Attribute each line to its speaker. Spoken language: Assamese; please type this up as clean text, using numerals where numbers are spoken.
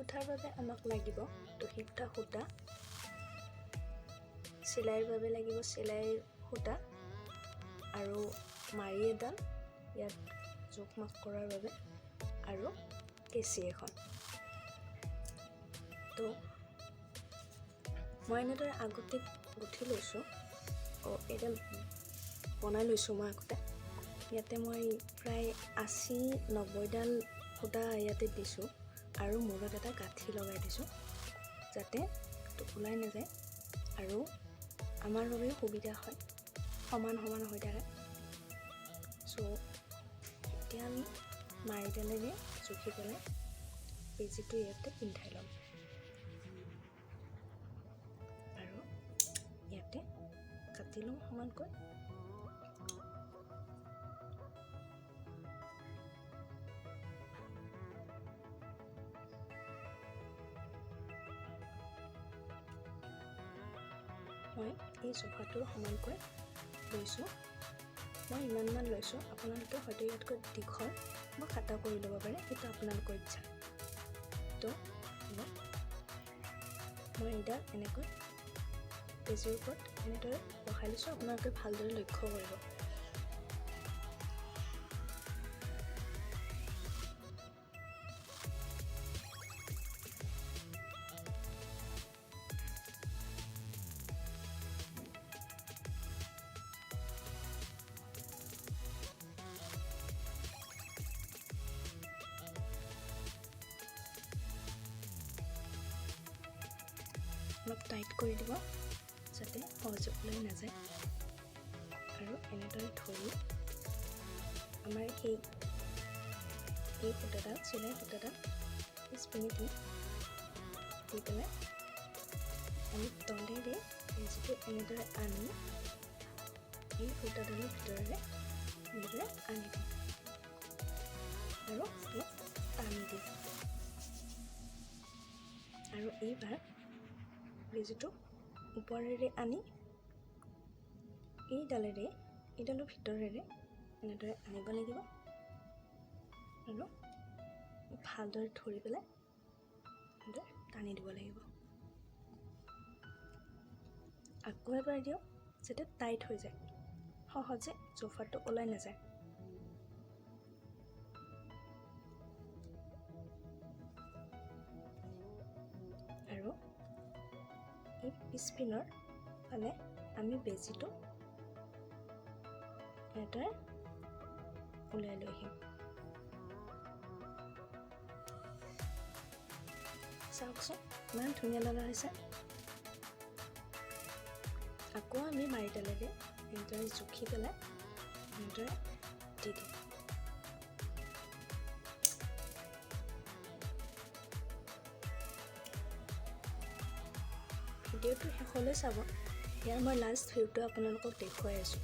Speaker 1: গুঠাৰ বাবে আমাক লাগিব দহি গুঠা সূতা, চিলাইৰ বাবে লাগিব চিলাইৰ সূতা আৰু মাৰি এডাল ইয়াত জোখ মাখ কৰাৰ বাবে আৰু কেঁচি এখন। তো মই এনেদৰে আগতে গুঠি লৈছোঁ, এইডাল বনাই লৈছোঁ মই আগতে। ইয়াতে মই প্ৰায় 80-90ডাল সূতা ইয়াতে দিছোঁ আৰু মূৰত এটা গাঁঠি লগাই দিছোঁ যাতে ওলাই নাযায় আৰু আমাৰ বাবেও সুবিধা হয়, সমান সমান হৈ থাকে। চ' এতিয়া আমি মাৰিডালেৰে জুখি পেলাই বেজিটো ইয়াতে পিন্ধাই ল'ম আৰু ইয়াতে কাটি ল'ম সমানকৈ। মই এই জোখাটো সমানকৈ লৈছোঁ, মই ইমানমান লৈছোঁ। আপোনালোকে হয়তো ইয়াতকৈ দীঘল বা খাটা কৰি ল'ব পাৰে, সেইটো আপোনালোকৰ ইচ্ছা। তো মই এইডাল এনেকৈ বেজিৰ ওপৰত এনেদৰে বহাই লৈছোঁ, আপোনালোকে ভালদৰে লক্ষ্য কৰিব। অলপ টাইট কৰি দিব যাতে সহজে ওলাই নাযায় আৰু এনেদৰে ধৰি আমাৰ এই সূতাডাল, চিলাই সূতাডাল পিছপিনে দি পেলাই আমি তলেৰে বেজিটো এনেদৰে আনি এই সূতাডালৰ ভিতৰেৰে এনেদৰে আনি দিম আৰু অলপ টানি দিম আৰু এইবাৰ বেজিটো ওপৰেৰে আনি এইডালৰ ভিতৰেৰে এনেদৰে আনিব লাগিব আৰু ভালদৰে ধৰি পেলাই এনেদৰে টানি দিব লাগিব। আকৌ এবাৰ দিয়ক যাতে টাইট হৈ যায়, সহজে জোফাটো ওলাই নাযায়। আৰু এই পিছপিনৰ ফালে আমি বেজিটো এনেদৰে ওলাই লৈ আহিম। চাওকচোন ইমান ধুনীয়া লগা হৈছে। আকৌ আমি মাৰিডালেৰে এনেদৰে জুখি পেলাই এনেদৰে দি দিম। ভিডিঅ'টো শেষলৈ চাব, ইয়াৰ মই লাষ্ট ভিউটো আপোনালোকক দেখুৱাই আছোঁ।